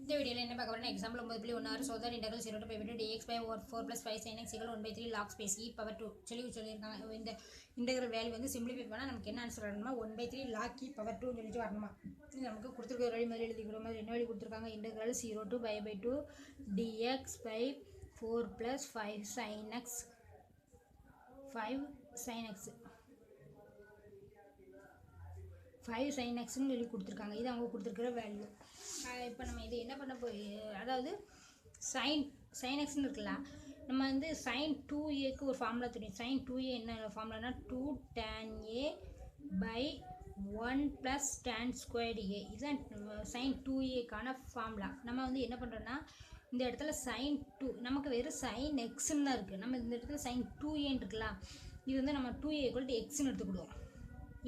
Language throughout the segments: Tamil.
இந்த வீடியோவில் என்ன பார்க்க போறோம்னா example 9.16 so that integral 0 to pi by 2 dx by 4 plus 5 sin x equal 1/3 log space e power 2 சொல்லியிருக்காங்க. இந்த இன்டெகிரல் வேல்யூ வந்து சிம்பிளிஃபை பண்ணால் நமக்கு என்ன ஆன்சர் வரணுமா 1/3 log e power 2 சொல்லிட்டு வரணுமா. இது நமக்கு கொடுத்துருக்க வழி மாதிரி எழுதிக்கிற மாதிரி என்ன வழி கொடுத்துருக்காங்க, integral 0 to pi by 2 dx by 4 plus 5 sin x 5 sin xன்னு சொல்லி கொடுத்துருக்காங்க. இது அவங்க கொடுத்துருக்கிற வேல்யூ. இப்போ நம்ம இது என்ன பண்ண அதாவது sin xன்னு இருக்குல்ல, நம்ம வந்து sin 2aக்கு ஒரு ஃபார்முலா தெரியும். sin 2a என்ன ஃபார்முலானா 2 tan a by 1 plus tan squared a. இதுதான் sin 2aக்கான ஃபார்முலா. நம்ம வந்து என்ன பண்ணுறோன்னா இந்த இடத்துல sin 2 நமக்கு வெறும் sin xன்னு தான் இருக்குது. நம்ம இந்த இடத்துல sin 2a இருக்குல்ல, இது வந்து நம்ம 2a = xன்னு எடுத்துக்கிடுவோம்.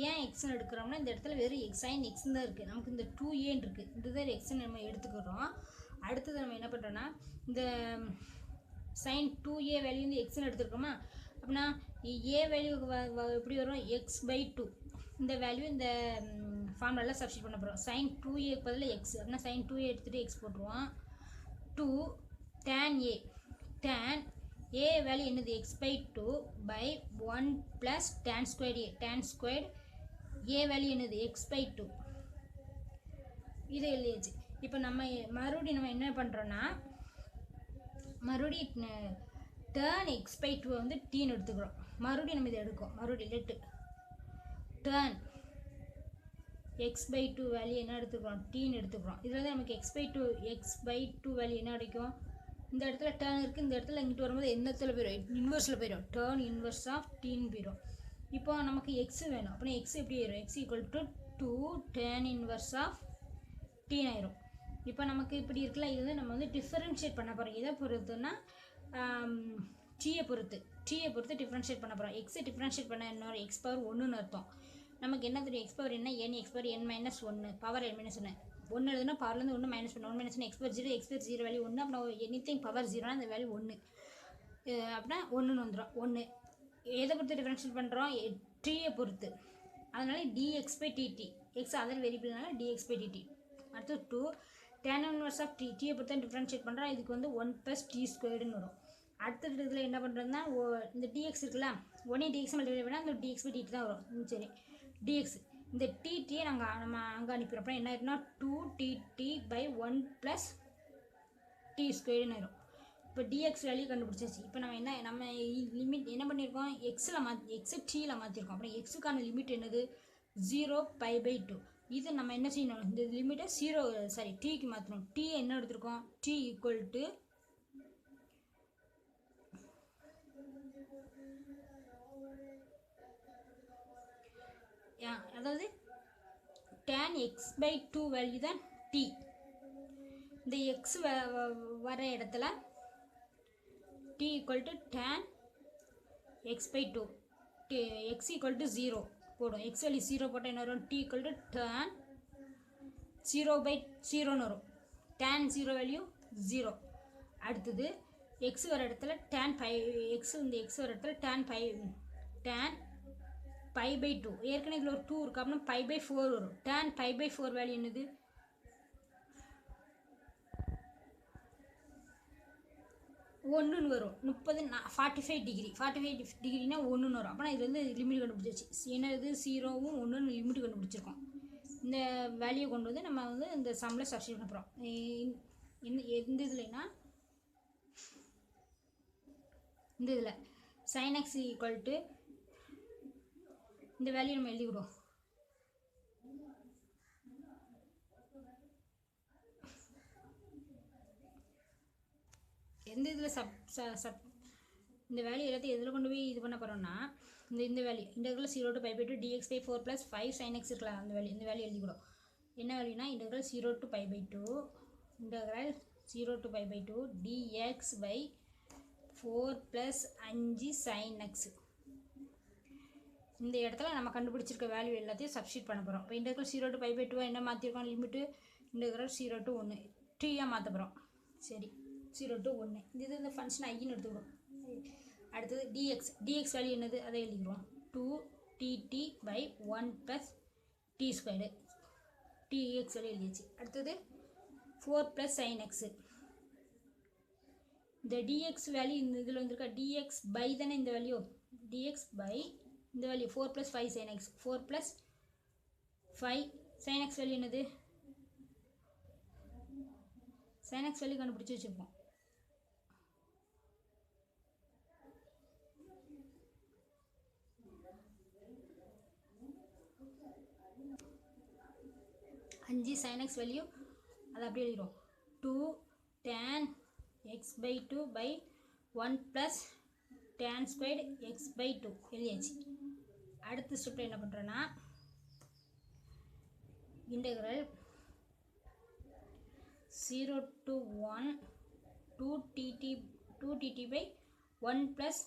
ஏன் எக்ஸ்ன்னு எடுக்கிறோம்னா இந்த இடத்துல வெறும் sin எக்ஸ்ன்னு தான் இருக்குது. நமக்கு இந்த 2a இருக்குது, இதுதான் எக்ஸ்ன்னு நம்ம எடுத்துக்கிறோம். அடுத்தது நம்ம என்ன பண்ணுறோன்னா இந்த sin 2a வேல்யூ வந்து எக்ஸ்ன்னு எடுத்துருக்கோமா, அப்படின்னா a வேல்யூ எப்படி வரும் x/2. இந்த வேல்யூ இந்த ஃபார்முலாவில் சப்ஸ்டிட் பண்ண போகிறோம். sin 2a பதில் எக்ஸ், அப்படின்னா sin 2a எடுத்துகிட்டு எக்ஸ் போட்டுருவோம். 2 tan a, tan a value என்னது x/2 by 1 plus tan squared a, tan squared a value என்னது x/2. இதை எழுதியாச்சு. இப்போ நம்ம மறுபடியும் நம்ம என்ன பண்ணுறோன்னா மறுபடியும் டேர்ன் x/2 வந்து டீன்னு எடுத்துக்கிறோம். மறுபடியும் நம்ம இதை எடுக்கும். மறுபடியும் லெட்டு டேர்ன் x/2 வேல்யூ என்ன எடுத்துக்கிறோம், டீன்னு எடுத்துக்கிறோம். இதில் தான் நமக்கு x/2 வேல்யூ என்ன கிடைக்கும், இந்த இடத்துல டேர்ன் இருக்குது, இந்த இடத்துல இங்கிட்டு வரும்போது என்னத்தில் போயிடும், இன்வர்ஸில் போயிடும். டேர்ன் இன்வர்ஸ் ஆஃப் டீன்னு போயிடும். இப்போ நமக்கு எக்ஸ் வேணும், அப்படின்னா எக்ஸ் எப்படி ஆயிரும், x = 2 tan இன்வர்ஸ் ஆஃப் டீன் ஆயிரும். இப்போ நமக்கு இப்படி இருக்குல்ல, இது வந்து நம்ம வந்து டிஃபரன்ஷியேட் பண்ண போகிறோம். எதை பொறுத்துன்னா டீயை பொறுத்து டிஃப்ரென்ஷியேட் பண்ண போகிறோம். எக்ஸை டிஃப்ரென்ஷியேட் பண்ண இன்னொரு x/1ன்னு அர்த்தம். நமக்கு என்ன தெரியும், x என்ன n x/n - 1 பவர் n - 1 1 எழுதுனா பவர்லேருந்து 1 - 1 1 - 1 x/0 x/0 வேல்யூ 1. அப்படின்னா எனிதிங் பவர் 0னா அந்த வேல்யூ 1 அப்படின்னா 1ன்னு வந்துடும். 1 எதை பொறுத்து டிஃபரன்ஷியேட் பண்ணுறோம், டீயை பொறுத்து. அதனால dx/dt, எக்ஸ் அதர் வேரியபிள்னால dx/dt. அடுத்து 2 tan இன்வர்ஸ் ஆஃப் டீயை பொறுத்து டிஃபரன்ஷியேட் பண்ணுறோம். இதுக்கு வந்து 1 + t² வரும். அடுத்த இதில் என்ன பண்ணுறதுன்னா இந்த dx இருக்குல்ல, 1 dx மல்டிப்ளை பண்ணால் அந்த dx/dt தான் வரும். சரி, dx இந்த டிடியை நம்ம அங்கே அனுப்பிடுறோம். என்ன ஆயிருக்குன்னா 2tt by 1 + t² ஆயிரும். இப்போ dx வேல்யூ கண்டுபிடிச்சாச்சு. இப்போ நம்ம லிமிட் என்ன பண்ணியிருக்கோம், எக்ஸை டீயில் மாற்றிருக்கோம். அப்புறம் எக்ஸுக்கான லிமிட் என்னது 0 π/2. இது நம்ம என்ன செய்யணும், இந்த லிமிட்டை டீக்கு மாற்றணும். டீ என்ன எடுத்திருக்கோம், t = அதாவது tan x/2 வேல்யூ தான் t. இந்த x வர இடத்துல t = tan x/2, x = 0 போடும். x வேல்யூ 0 போட்டால் என்ன வரும், t = tan 0/0ன்னு வரும். tan 0 value 0. அடுத்தது x வர இடத்துல tan வர இடத்துல tan π/2. ஏற்கனவே இதில் ஒரு 2 இருக்குது, அப்படின்னா π/4 வரும். tan π/4 வேல்யூ என்னது 1ன்னு வரும். 45 டிகிரினா 1ன்னு வரும். அப்படின்னா இது வந்து லிமிட் கண்டுபிடிச்சாச்சு. என்னது 0வும் 1ன்னு லிமிட் கண்டுபிடிச்சிருக்கோம். இந்த வேல்யூ கொண்டு வந்து நம்ம வந்து இந்த சம்மில் சப்ஸ்டிட் பண்ண போகிறோம். எந்த இதுலனா இந்த இதில் sin x = இந்த வேல்யூ நம்ம எழுதிவிடுவோம். எந்த இதில் இந்த வேல்யூ எல்லாத்தையும் எதில் கொண்டு போய் இது பண்ண போகிறோம்னா இந்த value integral 0 to pi by 2 dx by 4 plus 5 sin x இருக்கலாம். அந்த வேல்யூ இந்த வேல்யூ எழுதிக்கூடும். என்ன வேல்யூனா integral 0 to pi by 2 dx by 4 plus 5 sin x. இந்த இடத்துல நம்ம கண்டுபிடிச்சிருக்க வேல்யூ எல்லாத்தையும் சப்ஸ்டிட் பண்ண போகிறோம். இப்போ இன்டெகிரல் 0 to pi by 2 என்ன மாற்றிருக்கோம், லிமிட்டு இன்டெகிரல் 0 to 1 டீயாக மாற்ற போகிறோம். சரி, 0 to 1 இது இந்த ஃபங்க்ஷன் ஐன்னு எடுத்துக்கிறோம். அடுத்தது dx வேல்யூ என்னது அதை எழுதிக்கிறோம். 2tt by 1 + t². dx value எழுதியாச்சு. அடுத்தது 4 + sin x. இந்த dx வேல்யூ இந்த இதில் வந்திருக்கா, dx by தானே இந்த வேல்யூ, dx by இந்த value 4 + 5 sin x. 4 + 5 sin x value என்னது, sin x வேல்யூ கண்டுபிடிச்சி வச்சுருப்போம். அஞ்சு sin x வேல்யூ அதை அப்படியே எழுதிடும். 2 tan x by 2 by 1 + tan squared x by 2 எழுதியாச்சு. அடுத்த ஸ்டெப்பில் என்ன பண்ணுறோன்னா, integral 0 to 1 2dt by 1 +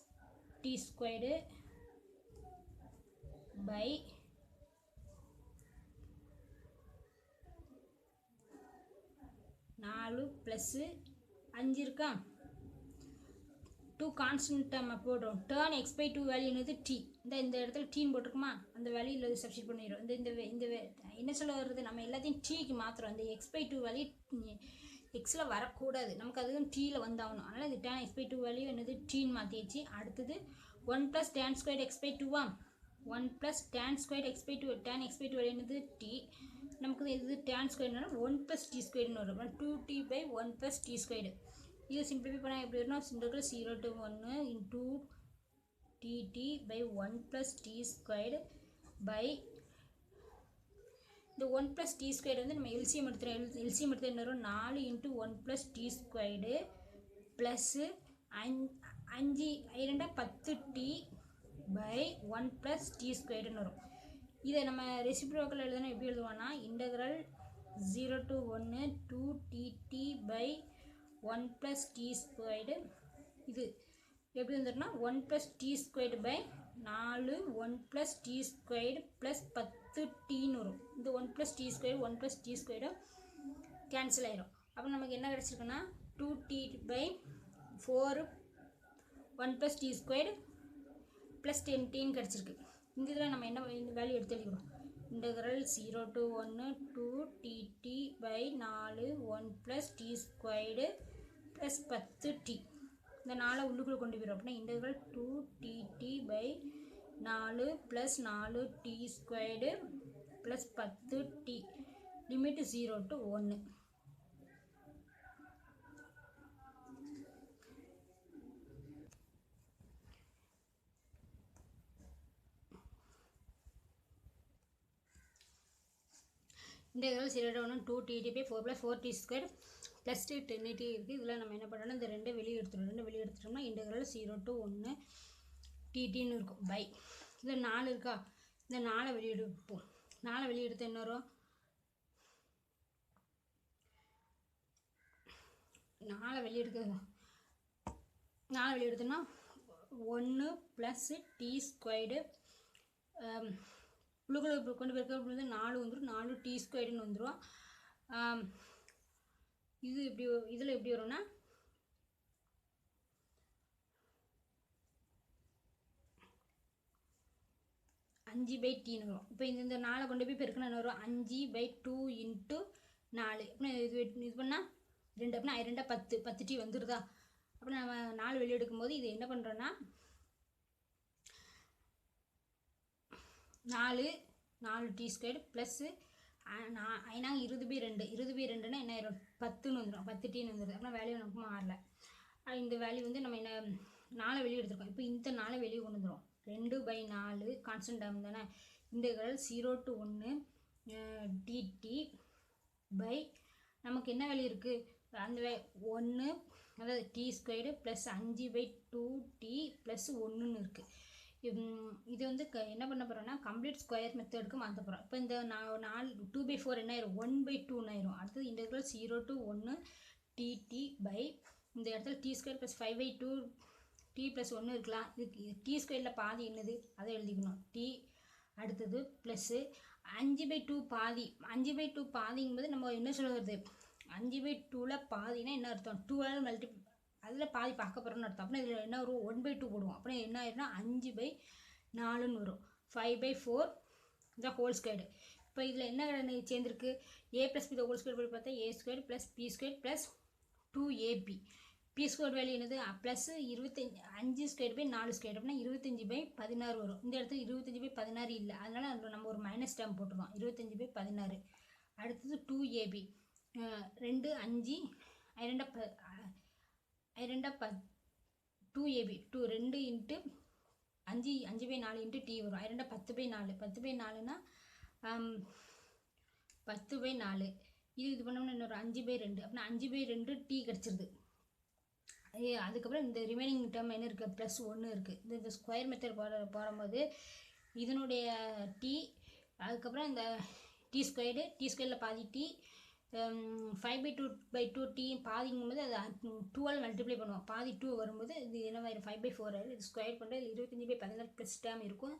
t squared by 4 + 5 இருக்கா, 2 கான்ஸ்டன்ட் நம்ம போடுறோம். டேர்ன் x by 2 வேல்யூ என்னது t, இந்த இடத்துல டீன்னு போட்டிருக்குமா, அந்த வேல்யூ இல்லை சப்ஸ்டிட் பண்ணிடுறோம். இந்த என்ன சொல்ல வருது, நம்ம எல்லாத்தையும் டீக்கு மாற்றுறோம். இந்த x by 2 வேல்யூ எக்ஸில் வரக்கூடாது, நமக்கு அதுவும் டீயில் வந்தாகணும். அதனால் இந்த tan x by 2 வேல்யூ என்னது டீன்னு மாற்றிடுச்சு. அடுத்தது 1 + tan squared x by 2 1 + tan squared x by 2, tan x by 2 value என்னது t, நமக்கு இது tan squared 1 + t squared வரும். 2t by 1 + t squared. இது சிம்பிளிஃபை பண்ணால் எப்படி வரும்னா, 0 to 1 into dt by 1 + t squared by இந்த 1 + t squared வந்து நம்ம எல்சிஎம் எடுத்துகிறோம். எல்சிஎம் எடுத்து என்ன வரும், 4 × 1 + t squared plus 5 2 10t by 1 + t squared வரும். இதை நம்ம ரெசிப்ரோக்கல் எழுதுனா எப்படி எழுதுவோம்னா, integral 0 to 1 2dt by 1 + t squared, இது எப்படி வந்துடும்னா 1 + t squared by 4 1 + t squared plus 10tன்னு வரும். இந்த 1 + t squared 1 + t squared cancel ஆயிரும். அப்போ நமக்கு என்ன கிடச்சிருக்குன்னா 2t by 4 1 + t squared plus 10tன்னு கிடச்சிருக்கு. இந்த இதில் நம்ம என்ன இந்த வேல்யூ எடுத்து எழுதிக்கிறோம், integral 0 to 1 2dt by 4 1 + t squared plus 10t. இந்த 4 உள்ளுக்குள்ளே கொண்டு போயிடும். அப்படின்னா integral 2dt by 4 + 4t squared plus 10t limit 0 to 1. Integral 0 to 1 2dt by 4 + 4t squared plus 10t இருக்குது. இதில் நம்ம என்ன பண்ணுறோம்னா, இந்த ரெண்டு வெளியே எடுத்துட்டோம்னா இன்டெக்ரல் 0 to 1 ttன்னு இருக்கும் பை, இதில் 4 இருக்கா, இந்த 4 வெளியே எடுப்போம். 4 வெளியே எடுத்து என்ன வரும், 4 வெளியே எடுத்தோம்னா 1 + t squared உள்ளுக்குள்ள கொண்டு போயிருக்க 4 வந்துடும், 4t squaredன்னு வந்துடும். இது இப்படி இதில் எப்படி வரும்னா, அஞ்சு பை டீன்னு வரும். இப்போ இந்த 4 கொண்டு போய் பெருக்கணும் என்ன வரும், 5/2 × 4. அப்படின்னா இது பண்ணால் 2 அப்படின்னா 2 10 டி வந்துடுதா. அப்போ நம்ம 4 வெளியே எடுக்கும்போது இது என்ன பண்ணுறோன்னா 4t squared ப்ளஸ்ஸு 20/2 20/2ன்னா என்ன ஆயிரும், 10ன்னு வந்துடும், 10tன்னு வந்துடுது. அப்படின்னா வேல்யூ நமக்கு மாறல. இந்த வேல்யூ வந்து நம்ம என்ன 4 வெளியே எடுத்துருக்கோம். இப்போ இந்த 4 வெளியே கொண்டு வந்துடும், 2/4 கான்ஸ்டன்ட் டேர்ம் தானே. இன்டெக்ரல் 0 to 1 dt பை நமக்கு என்ன வேல்யூ இருக்குது, அந்த 1 அதாவது t squared plus 5/2t plus 1ன்னு இருக்குது. இது வந்து என்ன பண்ண போகிறோம்னா கம்ப்ளீட் ஸ்கொயர் மெத்தடுக்கு மாற்ற போகிறோம். இப்போ இந்த 2/4 என்ன ஆயிரும், 1/2 ஆயிரும். அடுத்தது இன்டெக்ரல் 0 to 1 dt பை இந்த இடத்துல t squared plus 5/2t plus 1 இருக்கலாம். இதுக்கு t ஸ்கொயரில் பாதி என்னது அதை எழுதிக்கணும் t. அடுத்தது ப்ளஸ்ஸு 5/2 பாதி, 5/2 பாதிங்கும்போது நம்ம என்ன சொல்ல வருது, 5/2ல் பாதினா என்ன அர்த்தம், 12 மல்டிப்ளை அதில் பாதி பார்க்க போகிறோம்னு அர்த்தம். அப்படின்னா இதில் என்ன வரும், 1/2 போடுவோம். அப்படின்னா என்ன ஆயிரும்னா 5/4ன்னு வரும். 5/4 இந்த ஹோல் ஸ்கொயர்டு. இப்போ இதில் என்ன சேர்ந்துருக்கு, a + b ஹோல் ஸ்கொயர் படி பார்த்தா a² + b² + 2ab. p² value என்னது ப்ளஸ் 25 5² 4² அப்படின்னா 25/16 வரும். இந்த இடத்துல 25/16 இல்லை, அதனால நம்ம ஒரு மைனஸ் டேர்ம் போட்டுருக்கோம், 25/16. அடுத்தது 2ab 2 5 2ab 2 into 5 5/4 into t வரும். 10/4 10/4னா 10/4. இது பண்ணோம்னா இன்னொரு 5/2 அப்படின்னா 5/2 t கிடச்சிருது. அதுக்கப்புறம் இந்த ரிமைனிங் டேர்ம் என்ன இருக்குது, +1 இருக்குது. இந்த ஸ்கொயர் மெத்தட் போடும்போது இதனுடைய t, அதுக்கப்புறம் இந்த t² பாதி t, 5/2 t பாதிங்கும்போது அது 2ஆல் மல்டிப்ளை பண்ணுவோம். பாதி 2 வரும்போது இது என்னவாயிரும் 5/4 ஆயிரும். இது ஸ்கொயர் பண்ணுறது 25/16 ப்ளஸ் டேர்ம் இருக்கும்.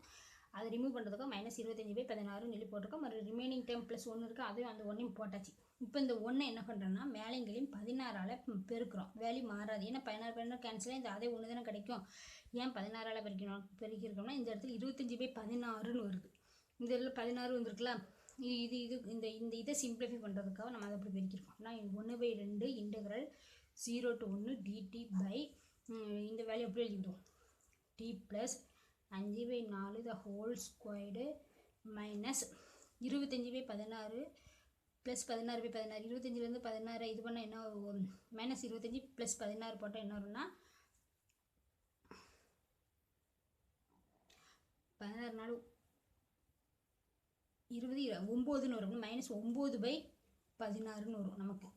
அதை ரிமூவ் பண்ணுறதுக்கும் -25/16 நெல்லி போட்டிருக்கோம். மறு ரிமைனிங் டேர்ம் +1 இருக்குது, அதையும் அந்த 1ஐயும் போட்டாச்சு. இப்போ இந்த 1 என்ன பண்ணுறோன்னா மேலேங்களையும் 16ஆல் பெருக்கிறோம். வேல்யூ மாறாது, ஏன்னா 16 கேன்சல் இந்த அதே 1 தானே கிடைக்கும். ஏன் 16ஆல் பெருக்கியிருக்கோம்னா இந்த இடத்துல 25/16ன்னு வருது. இந்த இடத்துல 16 வந்துருக்குல்ல, இதை சிம்பிளிஃபை பண்ணுறதுக்காக நம்ம அதை அப்படி பெருக்கியிருக்கோம். ஆனால் 1/2 இன்டெக்ரல் 0 to 1 dt பை இந்த வேல்யூ எப்படி எழுதிக்கிறோம், t + 5/4 the whole squared minus 25/16 plus 16/16. 25லேருந்து 16 இது பண்ணால் என்ன வரும், -25 + 16 போட்டால் என்ன வரும்னா 16 நாள் 20 9ன்னு வரும். -9/16ன்னு வரும் நமக்கு.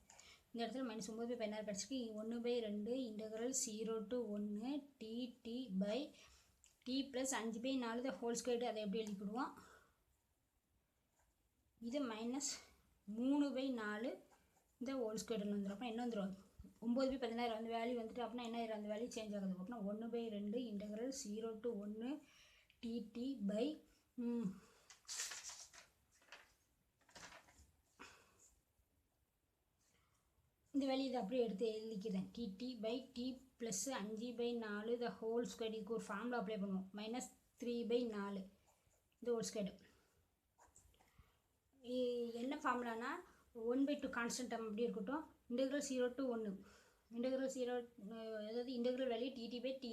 இந்த இடத்துல -9/16 கிடச்சிக்கு. 1/2 integral 0 to 1 dt by t + 5/4 the whole squared. அதை எப்படி எழுதிக்கிடுவோம், இது -3/4 இந்த ஹோல் ஸ்கொயர்னு வந்துடும். அப்போ என்ன வந்துடும் 9/16 அந்த வேல்யூ வந்துட்டு அப்படின்னா என்ன ஆயிரும், அந்த வேல்யூ சேஞ்ச் ஆகுது. அப்படின்னா 1/2 இன்டெக்ரல் 0 to 1 dt பை இந்த வேல்யூ இதை அப்படியே எடுத்து எழுதிக்கிறேன். dt by t + 5/4 the whole squared. இதுக்கு ஒரு ஃபார்முலா அப்ளை பண்ணுவோம், -3/4 இந்த ஹோல் ஸ்கொயர்டு. என்ன ஃபார்முலானா 1/2 கான்ஸ்டன்ட் டேர்ம் அப்படி இருக்கட்டும். இன்டெக்ரல் 0 to 1 இன்டெக்ரல் 0 அதாவது integral value dt by t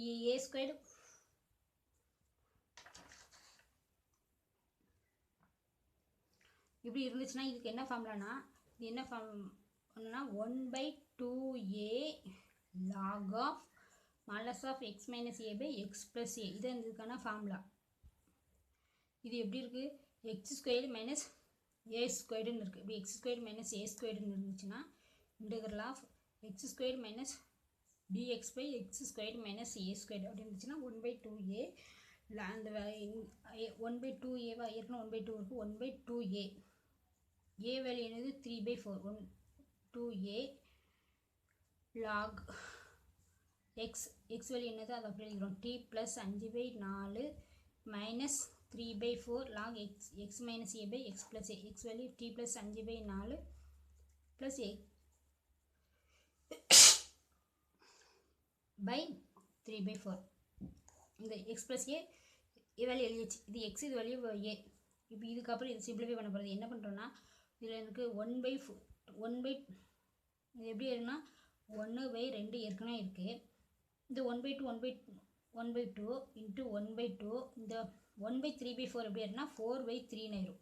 a² இப்படி இருந்துச்சுன்னா இதுக்கு என்ன ஃபார்முலானா, இது என்ன ஃபார்முலானா 1/2a log of modulus of x - a by x + a. இது இதுக்கான ஃபார்முலா. இது எப்படி இருக்குது, x² - a²ன்னு இருக்குது. இப்படி x² - a²ன்னு இருந்துச்சுன்னா integral of x² - dx by x² - a² அப்படி இருந்துச்சுன்னா 1/2a. அந்த 1/2a ஏற்கனவே 1/2 இருக்குது. 1/2a a வேல்யூ என்னது 3/4. 2a log x வேல்யூ என்னது அதை அப்படி எழுதிக்கிறோம், t + 5/4 minus 3/4 log x minus a by x plus a. X value t plus 5/4 plus a by 3/4. இந்த x plus a வேல்யூ எழுதிச்சு. இது x, இது வேல்யூ a. இப்போ இதுக்கப்புறம் இது சிம்பிளிஃபை பண்ண போகிறது. என்ன பண்ணுறோன்னா இதில் எனக்கு 1/4 இது எப்படி இருக்குன்னா 1/2 ஏற்கனவே இருக்குது. இந்த 1/2 இன்ட்டு 1/2 இந்த 1/3/4 எப்படி இருக்குன்னா 4/3 ஆயிரும்.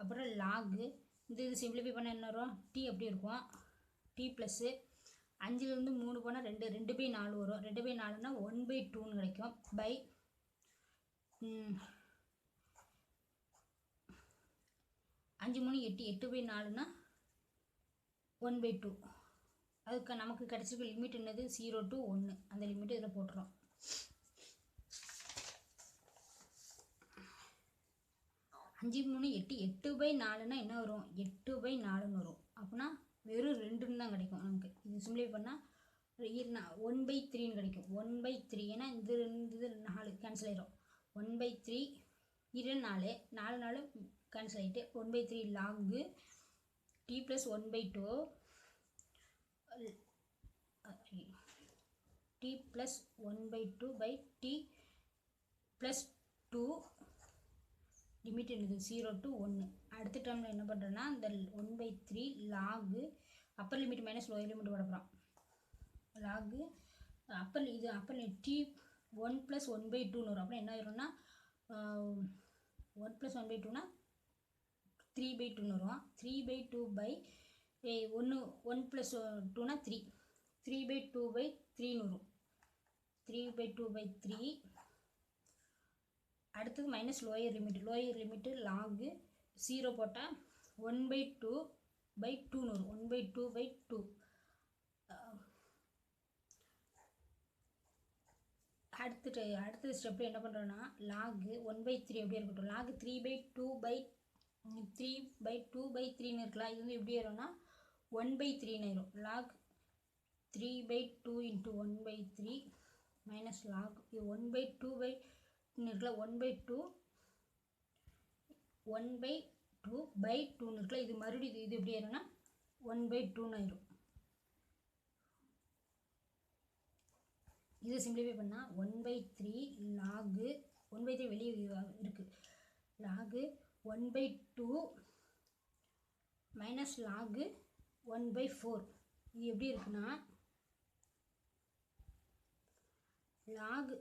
அப்புறம் லாகு இது சிம்பிளிஃபை பண்ண என்ன வரும், t அப்படி இருக்கும். t ப்ளஸ்ஸு 5லேருந்து 3 போனால் 2/4 வரும். 2/4னா 1/2ன்னு கிடைக்கும். பை 5 3 8 8/4னா 1/2. அதுக்கு நமக்கு கிடச்சிருக்க லிமிட் என்னது 0 to 1. அந்த லிமிட் இதில் போட்டுரும். அஞ்சு 3 8 8/4னா என்ன வரும், 8/4ன்னு வரும். அப்படின்னா வெறும் 2ன்னு தான் கிடைக்கும் நமக்கு. இது சிம்பிளிஃபை பண்ணால் 1/3ன்னு கிடைக்கும். 1/3 ஏன்னா இது 4 கேன்சல் ஆயிரும். 1/3 இது 4 4 கேன்சல் ஆகிட்டு 1/3 log t plus 1/2 t plus 1/2 by t plus 2 limit என்னது 0 to 1. அடுத்த டேர்மில் என்ன பண்ணுறேன்னா இந்த 1/3 log upper limit minus lower limit போட போகிறோம். லாகு அப்பர் t 1 + 1/2ன்னு வரும். அப்புறம் என்ன ஆயிரும்னா 1 + 1/2னா 3/2ன்னு வரும். 3/2/1 + 2னா 3 3/2/3ன்னு வரும். 3/2/3. அடுத்தது மைனஸ் லோயர் லிமிட்டு லாகு 0 போட்டால் 1/2/2ன்னு வரும். 1/2/2. அடுத்த ஸ்டெப்பில் என்ன பண்ணுறோன்னா லாகு 1/3 எப்படி இருக்கட்டும். லாகு 3/2/3ன்னு இருக்கலாம். இது வந்து எப்படி ஆயிரும்னா 1/3ன்னு ஆயிரும். லாக் 3/2 × 1/3 மைனஸ் லாக் 1/2/ன்னு இருக்கல 1/2 1/2/2ன்னு இருக்கல. இது மறுபடியும் இது எப்படி ஆயிரும்னா 1/2ன்னு ஆயிரும். இதை சிம்பிளிஃபை பண்ணால் 1/3 லாகு 1/3 வெளியே இருக்குது. Log 1/2 minus log 1/4. இது எப்படி இருக்குன்னா லாக்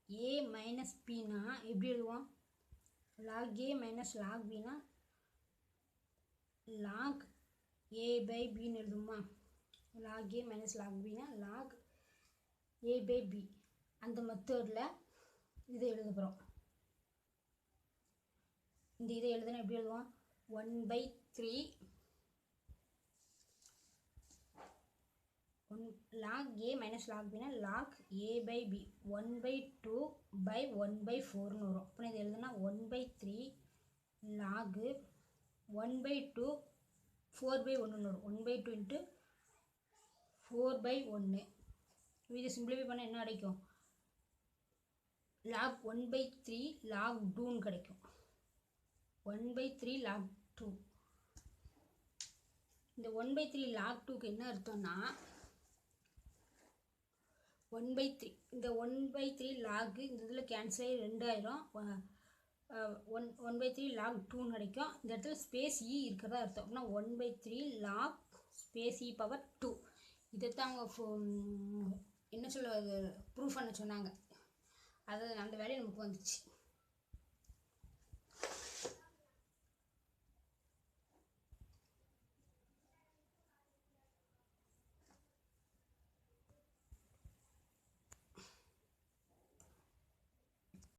a மைனஸ் பின்னா எப்படி எழுதுவோம். லாக் a மைனஸ் லாக் பின்னா லாக் a/bன்னு எழுதுமா. லாக் a மைனஸ் லாக் பின்னா லாக் a/b. அந்த மெத்தடில் இதை எழுத போகிறோம். இந்த இதை எழுதுனா எப்படி எழுதுவோம். 1/3 லாக் a மைனஸ் லாக் பின்னா லாக் a/b 1/2/1/4ன்னு வரும். அப்புறம் இதை எழுதுனா 1/3 லாகு 1/2 4/1ன்னு வரும். 1/2 × 4/1. இதை சிம்பிளிஃபை பண்ணால் என்ன கிடைக்கும். லாக் 1/3 லாக் 2ன்னு கிடைக்கும். 1/3 லாக் 2. இந்த 1/3 லாக் 2க்கு என்ன அர்த்தம்னா 1/3 இந்த 1/3 லாகு இந்த இதில் கேன்சல் ஆகி 2 ஆயிரும். 1/3 லாக் 2ன்னு கிடைக்கும். இந்த இடத்துல ஸ்பேஸ் இ இருக்கிறதா அர்த்தம். அப்படின்னா 1/3 லாக் ஸ்பேஸ் இ பவர் 2. இதைத்தான் அவங்க என்ன சொல்ல ப்ரூஃப் பண்ண சொன்னாங்க. அது அந்த வேலையை நமக்கு வந்துச்சு.